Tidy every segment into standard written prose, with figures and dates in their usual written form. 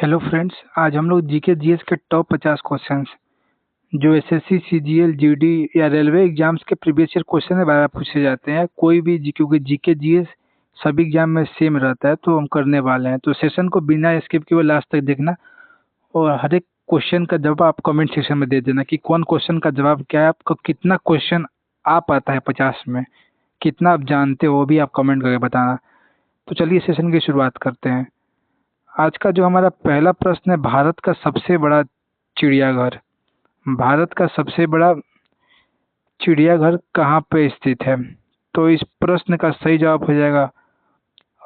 Hello friends, आज हम लोग जीके जीएस के टॉप 50 क्वेश्चंस जो एसएससी, सीजीएल, जीडी या रेलवे एग्जाम्स के प्रीवियस ईयर क्वेश्चन है बार पूछे जाते हैं। कोई भी क्योंकि जीके जीएस सभी एग्जाम में सेम रहता है तो हम करने वाले हैं। तो सेशन को बिना स्किप किए लास्ट तक देखना और हर एक क्वेश्चन का जवाब आप कमेंट सेक्शन में दे देना कि कौन क्वेश्चन का जवाब क्या है, आपको कितना क्वेश्चन आ पाता है 50 में, कितना आप जानते हो वो भी आप कमेंट करके बताना। तो चलिए सेशन की शुरुआत करते हैं। आज का जो हमारा पहला प्रश्न है, भारत का सबसे बड़ा चिड़ियाघर। भारत का सबसे बड़ा चिड़ियाघर कहाँ पे स्थित है? तो इस प्रश्न का सही जवाब हो जाएगा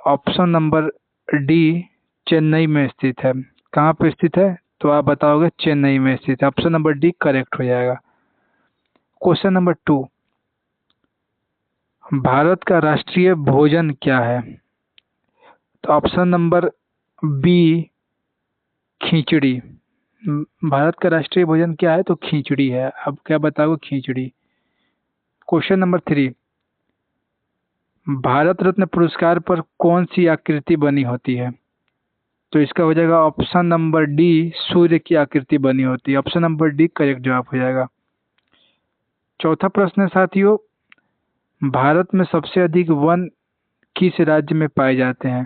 ऑप्शन नंबर डी, चेन्नई में स्थित है। कहाँ पे स्थित है? तो आप बताओगे चेन्नई में स्थित है। ऑप्शन नंबर डी करेक्ट हो जाएगा। क्वेश्चन नंबर 2, भारत का राष्ट्रीय भोजन क्या है? तो ऑप्शन नंबर बी खिचड़ी। भारत का राष्ट्रीय भोजन क्या है? तो खिचड़ी है। अब क्या बताओगे? खिचड़ी। क्वेश्चन नंबर 3, भारत रत्न पुरस्कार पर कौन सी आकृति बनी होती है? तो इसका हो जाएगा ऑप्शन नंबर डी, सूर्य की आकृति बनी होती है। ऑप्शन नंबर डी करेक्ट जवाब हो जाएगा। चौथा प्रश्न है साथियों, भारत में सबसे अधिक वन किस राज्य में पाए जाते हैं?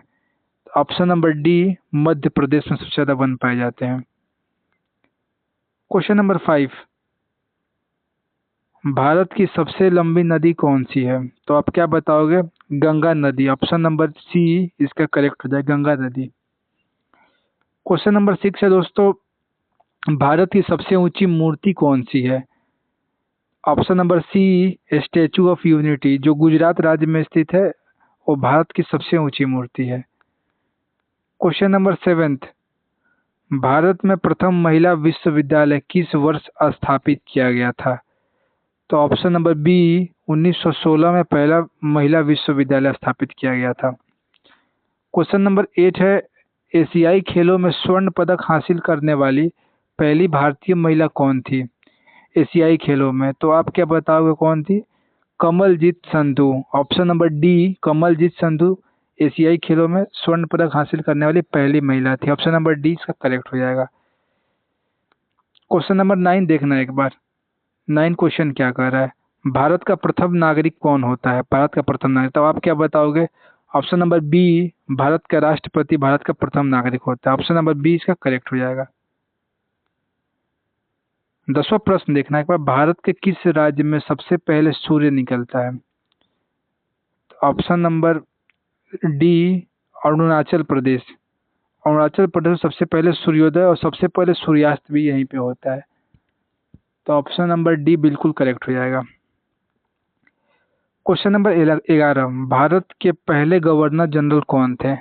Option number D, Madhya Pradesh में सबसे ज्यादा वन पाए जाते हैं। क्वेश्चन नंबर 5, भारत की सबसे लंबी नदी कौन सी है? तो आप क्या बताओगे? गंगा नदी। ऑप्शन नंबर सी इसका करेक्ट हो जाएगा, गंगा नदी। क्वेश्चन नंबर 6 है दोस्तों, भारत की सबसे ऊंची मूर्ति कौन सी है? Option number C, Statue of Unity, जो गुजरात राज्य में स्थित है, वो भारत की सबसे ऊंची मूर्ति है। क्वेश्चन नंबर 7, भारत में प्रथम महिला विश्वविद्यालय किस वर्ष स्थापित किया गया था? तो ऑप्शन नंबर बी, 1916 में पहला महिला विश्वविद्यालय स्थापित किया गया था। क्वेश्चन नंबर 8 है, एशियाई खेलों में स्वर्ण पदक हासिल करने वाली पहली भारतीय महिला कौन थी? एशियाई खेलों में तो आप क्या बताओगे कौन थी? Kamaljeet Sandhu. Option number D, Kamaljeet Sandhu एशियाई खेलों में स्वर्ण पदक हासिल करने वाली पहली महिला थी। ऑप्शन नंबर डी इसका करेक्ट हो जाएगा। क्वेश्चन नंबर 9 देखना एक बार। 9 क्वेश्चन क्या कर रहा है, भारत का प्रथम नागरिक कौन होता है? भारत का प्रथम नागरिक, तो आप क्या बताओगे? ऑप्शन नंबर बी, भारत का राष्ट्रपति भारत का प्रथम नागरिक होता है। ऑप्शन नंबर बी इसका करेक्ट हो जाएगा। 10वां प्रश्न देखना एक बार, भारत के किस राज्य में सबसे पहले सूर्य निकलता है? Option number D, Arunachal Pradesh. Arunachal Pradesh में सबसे पहले सूर्योदय और सबसे पहले सूर्यास्त भी यहीं पे होता है। तो ऑप्शन नंबर डी बिल्कुल करेक्ट हो जाएगा। क्वेश्चन नंबर 11, भारत के पहले गवर्नर जनरल कौन थे?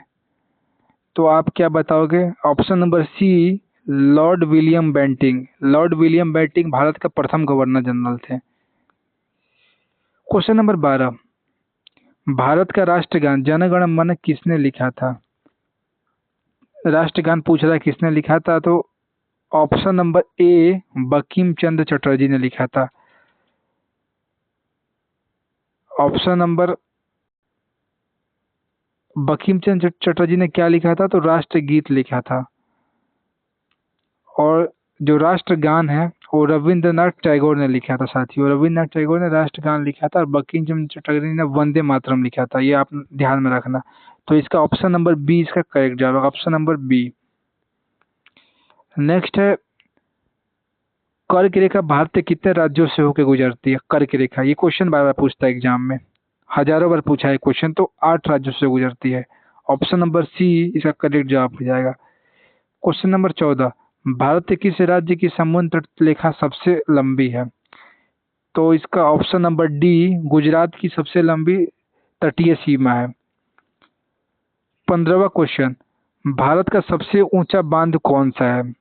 तो आप क्या बताओगे? Option number C, Lord William Bentinck. Lord William Bentinck Bharat का प्रथम गवर्नर जनरल थे। क्वेश्चन नंबर 12, भारत का राष्ट्रगान जन गण मन किसने लिखा था? राष्ट्रगान पूछ रहा है किसने लिखा था, तो option number A, Bankim Chandra Chatterjee ने लिखा था। ऑप्शन नंबर बंकिम चंद्र चटर्जी ने क्या लिखा था? तो राष्ट्रगीत लिखा था। और जो राष्ट्रगान है वो रविंद्रनाथ टैगोर ने लिखा था साथियों। रविंद्रनाथ टैगोर ने राष्ट्रगान लिखा था और बंकिम चंद्र चटर्जी ने वंदे मातरम लिखा था। ये आप ध्यान में रखना। तो इसका ऑप्शन नंबर बी इसका करेक्ट जवाब, ऑप्शन नंबर बी। नेक्स्ट है, कर्क रेखा भारत के कितने राज्यों से होकर गुजरती है? कर्क रेखा, ये क्वेश्चन बार बार पूछता है एग्जाम में, हजारों बार पूछा है क्वेश्चन। तो 8 राज्यों से गुजरती है। ऑप्शन नंबर सी इसका करेक्ट जवाब हो जाएगा। क्वेश्चन नंबर 14, भारत के किस राज्य की समुद्र तट रेखा सबसे लंबी है? तो इसका ऑप्शन नंबर डी, गुजरात की सबसे लंबी तटीय सीमा है। 15वां क्वेश्चन, भारत का सबसे ऊंचा बांध कौन सा है?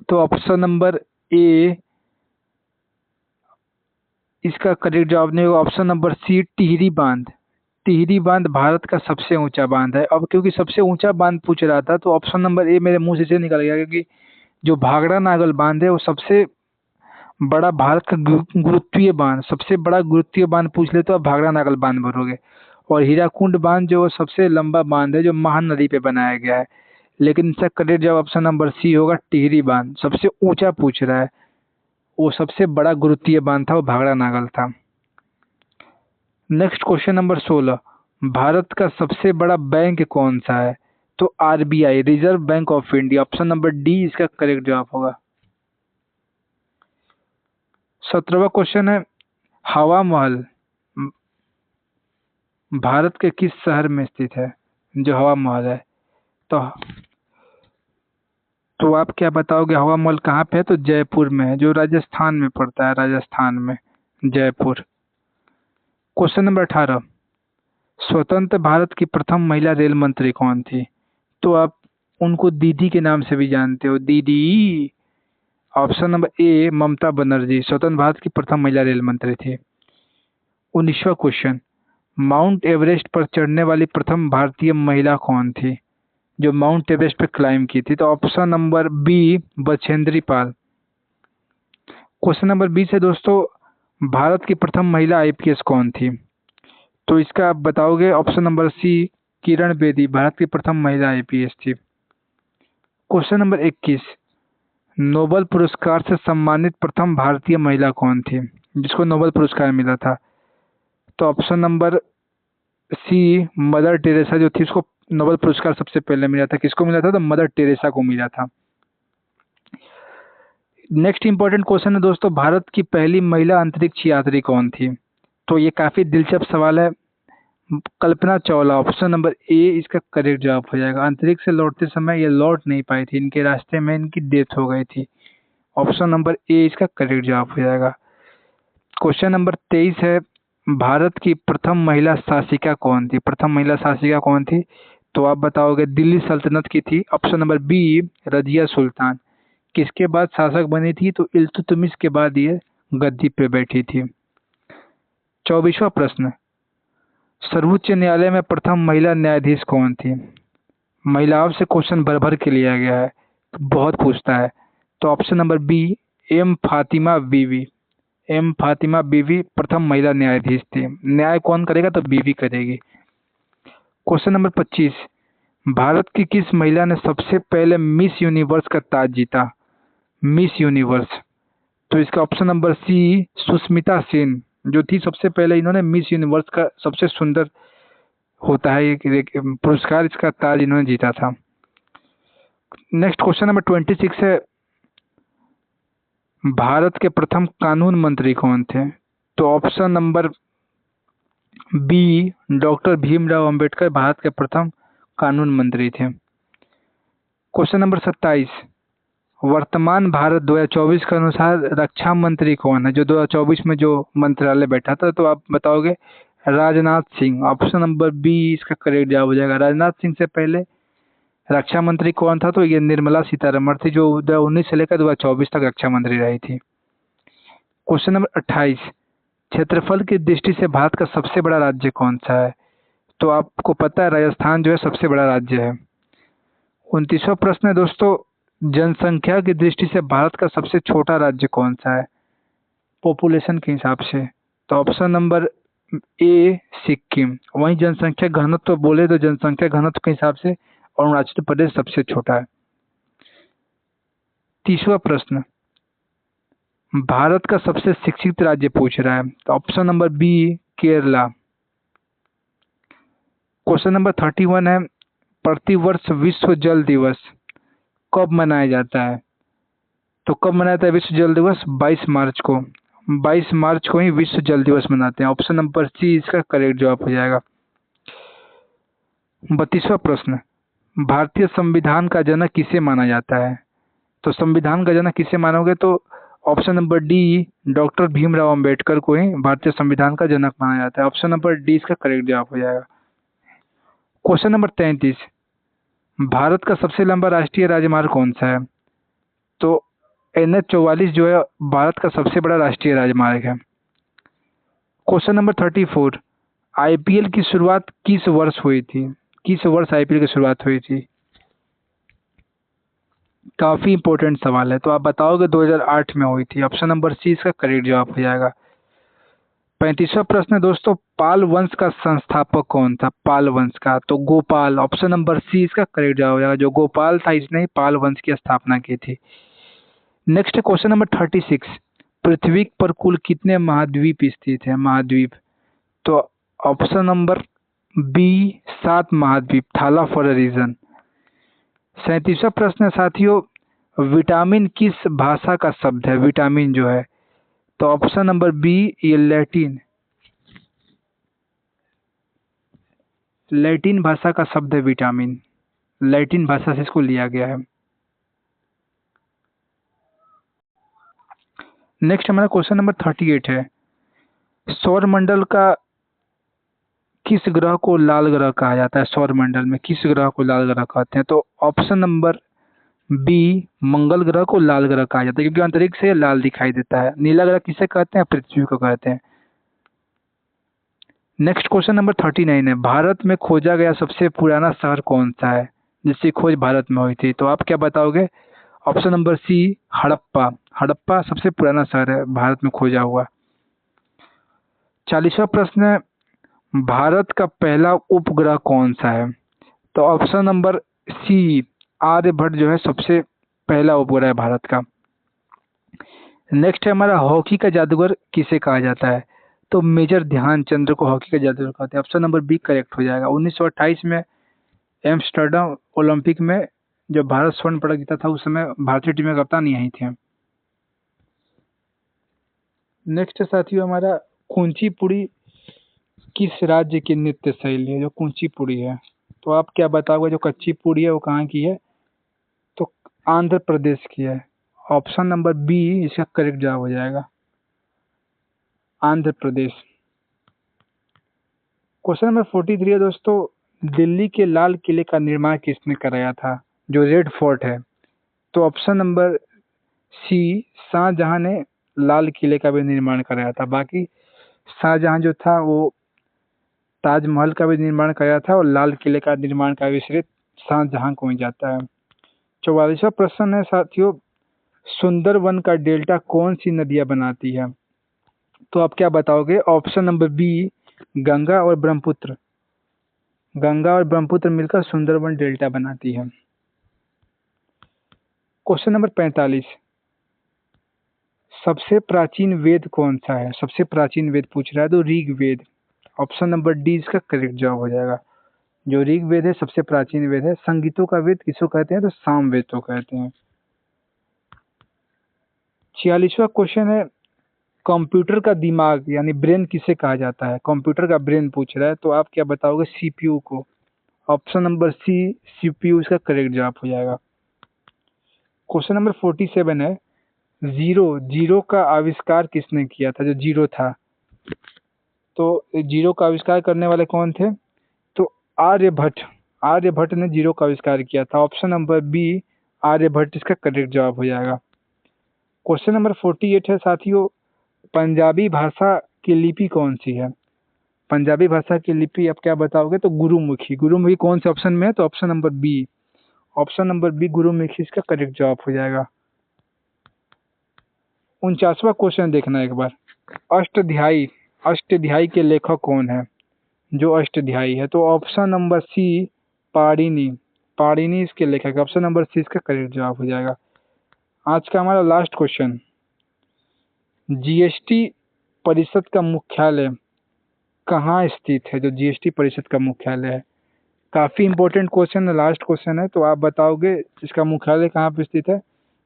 तो ऑप्शन नंबर ए इसका करेक्ट जवाब नहीं होगा। ऑप्शन नंबर सी, टिहरी बांध। टिहरी बांध भारत का सबसे ऊंचा बांध है। अब क्योंकि सबसे ऊंचा बांध पूछ रहा था तो ऑप्शन नंबर ए मेरे मुंह से इसलिए निकल गया क्योंकि जो भाखड़ा नागल बांध है वो सबसे बड़ा भारत का गुरुत्वीय बांध, सबसे बड़ा गुरुत्वीय बांध पूछ ले तो आप भाखड़ा नागल बांध भरोगे। और हीराकुंड बांध जो सबसे लंबा बांध है जो महानदी पे बनाया गया है। लेकिन इसका करेक्ट जवाब ऑप्शन नंबर सी होगा, टिहरी बांध। सबसे ऊंचा पूछ रहा है, वो सबसे बड़ा गुरुत्वीय बांध था, वो भाखड़ा नागल था। नेक्स्ट क्वेश्चन नंबर 16, भारत का सबसे बड़ा बैंक कौन सा है? तो RBI, reserve bank of India. Option number D इसका करेक्ट जवाब होगा। 17वां क्वेश्चन है, हवा महल भारत के किस शहर में स्थित है? जो हवा महल है, तो आप क्या बताओगे, हवा महल कहाँ पे है? तो जयपुर में है, जो राजस्थान में पड़ता है, राजस्थान में जयपुर। क्वेश्चन नंबर 18, स्वतंत्र भारत की प्रथम महिला रेल मंत्री कौन थी? तो आप उनको दीदी के नाम से भी जानते हो, दीदी। Option number A Mamata Banerjee स्वतंत्र भारत की प्रथम महिला रेल मंत्री थी। 19वां क्वेश्चन, माउंट एवरेस्ट पर चढ़ने वाली प्रथम भारतीय महिला कौन थी, जो माउंट एवरेस्ट पे क्लाइम की थी? तो option number B Bachendri Pal. Question number 20 है दोस्तों, भारत की प्रथम महिला आईपीएस कौन थी? तो इसका आप बताओगे, ऑप्शन नंबर सी किरण बेदी भारत की प्रथम महिला आईपीएस थी। क्वेश्चन नंबर 21, नोबेल पुरस्कार से सम्मानित प्रथम भारतीय महिला कौन थी, जिसको नोबेल पुरस्कार मिला था? तो option number C Mother Teresa जो थी, उसको नोबेल पुरस्कार सबसे पहले मिला था। किसको मिला था? तो मदर टेरेसा को मिला था। नेक्स्ट इंपॉर्टेंट क्वेश्चन है दोस्तों, भारत की पहली महिला अंतरिक्ष यात्री कौन थी? तो ये काफी दिलचस्प सवाल है। Kalpana Chawla. Option number A इसका करेक्ट जवाब हो जाएगा। अंतरिक्ष से लौटते समय ये लौट नहीं पाई थी, इनके रास्ते में इनकी डेथ हो गई थी। ऑप्शन नंबर ए इसका करेक्ट जवाब हो जाएगा। क्वेश्चन नंबर 23 है, भारत की प्रथम महिला शासिका कौन थी? प्रथम महिला शासिका कौन थी? तो आप बताओगे, दिल्ली सल्तनत की थी। Option number B Razia Sultan. किसके बाद शासक बनी थी? तो इल्तुतमिश के बाद ये गद्दी पे बैठी थी। 24वां प्रश्न, सर्वोच्च न्यायालय में प्रथम महिला न्यायाधीश कौन थी? महिलाओं से क्वेश्चन भर भर के लिया गया है, बहुत पूछता है। तो option number B M Fatima Beevi. M Fatima बीवी प्रथम महिला न्यायाधीश थी। न्याय कौन करेगा? तो बीवी करेगी। क्वेश्चन नंबर 25, भारत की किस महिला ने सबसे पहले मिस यूनिवर्स का ताज जीता? Miss Universe. तो इसका option number C Sushmita Sen जो थी, सबसे पहले इन्होंने मिस यूनिवर्स का सबसे सुंदर होता है एक पुरस्कार, इसका ताज इन्होंने जीता था। नेक्स्ट क्वेश्चन नंबर 26 है, भारत के प्रथम कानून मंत्री कौन थे? तो option number B doctor Bhimrao Ambedkar Bharat के प्रथम कानून मंत्री थे। क्वेश्चन नंबर 27, वर्तमान भारत 2024 के अनुसार रक्षा मंत्री कौन है, जो 2024 में जो मंत्रालय बैठा था? तो आप बताओगे Rajnath Singh. Option number B इसका करेक्ट जवाब हो जाएगा। राजनाथ सिंह से पहले रक्षा मंत्री कौन था? तो ये निर्मला सीतारमण थी, जो 2019 से लेकर 2024 तक रक्षा मंत्री रही थी। क्वेश्चन नंबर 28, क्षेत्रफल की दृष्टि से भारत का सबसे बड़ा राज्य कौन सा है? तो आपको पता है राजस्थान जो है सबसे बड़ा राज्य है। 29वां प्रश्न है दोस्तों, जनसंख्या की दृष्टि से भारत का सबसे छोटा राज्य कौन सा है, पॉपुलेशन के हिसाब से? तो ऑप्शन नंबर ए सिक्किम। वहीं जनसंख्या घनत्व बोले तो जनसंख्या घनत्व के हिसाब से अरुणाचल प्रदेश सबसे छोटा है। 30वां प्रश्न, भारत का सबसे शिक्षित राज्य पूछ रहा है। तो option number B Kerala. Question number 31 है, प्रतिवर्ष विश्व जल दिवस कब मनाया जाता है? तो कब मनाया जाता है विश्व जल दिवस? 22 मार्च को। 22 मार्च को ही विश्व जल दिवस मनाते हैं। ऑप्शन नंबर सी इसका करेक्ट जवाब हो जाएगा। 32वां प्रश्न, भारतीय संविधान का जनक किसे माना जाता है? तो संविधान का जनक किसे मानोगे? तो option number D doctor Bhimrao Ambedkar को ही भारतीय संविधान का जनक माना जाता है। ऑप्शन नंबर डी इसका करेक्ट जवाब हो जाएगा। क्वेश्चन नंबर 33, भारत का सबसे लंबा राष्ट्रीय राजमार्ग कौन सा है? तो NH-44 जो है भारत का सबसे बड़ा राष्ट्रीय राजमार्ग है। क्वेश्चन नंबर 34, आईपीएल की शुरुआत किस वर्ष हुई थी? किस वर्ष आईपीएल की शुरुआत हुई थी? काफी इंपॉर्टेंट सवाल है, तो आप बताओगे 2008 में हुई थी। ऑप्शन नंबर सी इसका करेक्ट जवाब हो जाएगा। 35वां प्रश्न है दोस्तों, पाल वंश का संस्थापक कौन था? पाल वंश का, तो गोपाल, ऑप्शन नंबर सी इसका करेक्ट जवाब हो जाएगा। जो गोपाल था इसने ही पाल वंश की स्थापना की थी। नेक्स्ट क्वेश्चन नंबर 36, पृथ्वी पर कुल कितने महाद्वीप स्थित हैं? महाद्वीप, तो ऑप्शन नंबर बी 7 महाद्वीप, थाला फॉर अ रीजन। 37वां प्रश्न है साथियों, विटामिन किस भाषा का शब्द है? विटामिन जो है, तो ऑप्शन नंबर बी ये लैटिन, लैटिन भाषा का शब्द है विटामिन, लैटिन भाषा से इसको लिया गया है। नेक्स्ट हमारा क्वेश्चन नंबर 38 है, सौर मंडल का किस ग्रह को लाल ग्रह कहा जाता है? सौर मंडल में किस ग्रह को लाल ग्रह कहते हैं? तो ऑप्शन नंबर बी मंगल ग्रह को लाल ग्रह कहा जाता है, क्योंकि अंतरिक्ष से लाल दिखाई देता है। नीला ग्रह किसे कहते हैं? पृथ्वी को कहते हैं। नेक्स्ट क्वेश्चन नंबर 39 है, भारत में खोजा गया सबसे पुराना शहर कौन सा है जिसकी खोज भारत में हुई थी? तो आप क्या बताओगे? Option number C Harappa, Harappa सबसे पुराना शहर है भारत में खोजा हुआ। 40वां प्रश्न है, भारत का पहला उपग्रह कौन सा है? तो ऑप्शन नंबर सी आर्यभट्ट जो है सबसे पहला उपग्रह है भारत का। नेक्स्ट है हमारा, हॉकी का जादूगर किसे कहा जाता है? तो मेजर ध्यानचंद्र को हॉकी का जादूगर कहते हैं। ऑप्शन नंबर बी करेक्ट हो जाएगा। 1928 में एम्स्टर्डम ओलंपिक में जब भारत स्वर्ण पदक जीता था उस समय भारतीय टीम में कप्तान यही थे। नेक्स्ट साथियों हमारा, कुचिपुड़ी किस राज्य की नृत्य शैली है? जो कुचिपुड़ी है, तो आप क्या बताओगे? जो कुचिपुड़ी है वो कहाँ की है? तो आंध्र प्रदेश की है। ऑप्शन नंबर बी इसका करेक्ट जवाब हो जाएगा, आंध्र प्रदेश। क्वेश्चन नंबर 43 है दोस्तों, दिल्ली के लाल किले का निर्माण किसने कराया था? जो रेड फोर्ट है, तो ऑप्शन नंबर सी शाहजहां ने लाल किले का भी निर्माण कराया था। बाकी शाहजहां जो था वो ताजमहल का भी निर्माण कराया था और लाल किले का निर्माण का भी श्रेय शाहजहां को ही जाता है। 44वां प्रश्न है साथियों, सुंदरवन का डेल्टा कौन सी नदियां बनाती है? तो आप क्या बताओगे? ऑप्शन नंबर बी गंगा और ब्रह्मपुत्र, गंगा और ब्रह्मपुत्र मिलकर सुंदरवन डेल्टा बनाती है। क्वेश्चन नंबर 45, सबसे प्राचीन वेद कौन सा है? सबसे प्राचीन वेद पूछ रहा है तो ऋग्वेद। ऑप्शन नंबर डी इसका करेक्ट जवाब हो जाएगा। जो ऋग्वेद है सबसे प्राचीन वेद है। संगीतों का वेद किसको कहते हैं? तो सामवेद को कहते हैं। 46वां क्वेश्चन है, कंप्यूटर का दिमाग यानी ब्रेन किसे कहा जाता है? कंप्यूटर का ब्रेन पूछ रहा है, तो आप क्या बताओगे? सीपीयू को। ऑप्शन नंबर सी सीपीयू इसका करेक्ट जवाब हो जाएगा। क्वेश्चन नंबर 47 है, जीरो, जीरो का आविष्कार किसने किया था? जो जीरो था, तो जीरो का आविष्कार करने वाले कौन थे? तो आर्यभट्ट, आर्यभट्ट ने जीरो का आविष्कार किया था। ऑप्शन नंबर बी आर्यभट्ट इसका करेक्ट जवाब हो जाएगा। क्वेश्चन नंबर 48 है साथियों, पंजाबी भाषा की लिपि कौन सी है? पंजाबी भाषा की लिपि आप क्या बताओगे? तो गुरुमुखी। गुरुमुखी कौन से ऑप्शन में है? तो option number B, option number B Gurmukhi इसका करेक्ट जवाब हो जाएगा। 49वां क्वेश्चन देखना एक बार, अष्टध्यायी, अष्टध्यायी के लेखक कौन है? जो अष्टध्यायी है, तो option number C Panini, Panini इसके लेखक। ऑप्शन नंबर सी इसका करेक्ट जवाब हो जाएगा। आज का हमारा लास्ट क्वेश्चन, जीएसटी परिषद का मुख्यालय कहाँ स्थित है? जो जीएसटी परिषद का मुख्यालय है, काफी इंपॉर्टेंट क्वेश्चन है, लास्ट क्वेश्चन है, तो आप बताओगे इसका मुख्यालय कहाँ पे स्थित है?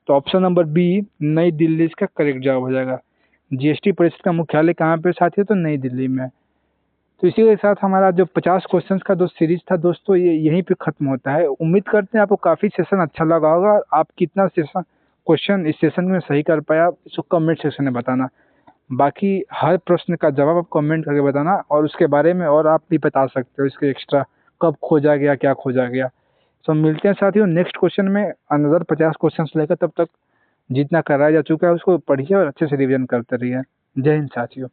तो ऑप्शन नंबर बी नई दिल्ली इसका करेक्ट जवाब हो जाएगा। जीएसटी परिषद का मुख्यालय कहाँ पे साथियों? तो नई दिल्ली में। तो इसी के साथ हमारा जो 50 क्वेश्चंस का जो सीरीज था दोस्तों ये यहीं पे खत्म होता है। उम्मीद करते हैं आपको काफी सेशन अच्छा लगा होगा। आप कितना सेशन क्वेश्चन इस सेशन में सही कर पाया इसको कमेंट सेक्शन में बताना। बाकी हर प्रश्न का जवाब आप कमेंट करके बताना और उसके बारे में और आप भी बता सकते हो इसके एक्स्ट्रा कब खोजा गया, क्या खोजा गया। तो मिलते हैं साथियों नेक्स्ट क्वेश्चन में अनदर 50 क्वेश्चन लेकर। तब तक जितना कराया जा चुका है उसको पढ़िए और अच्छे से रिवीजन करते रहिए। जय हिंद साथियों।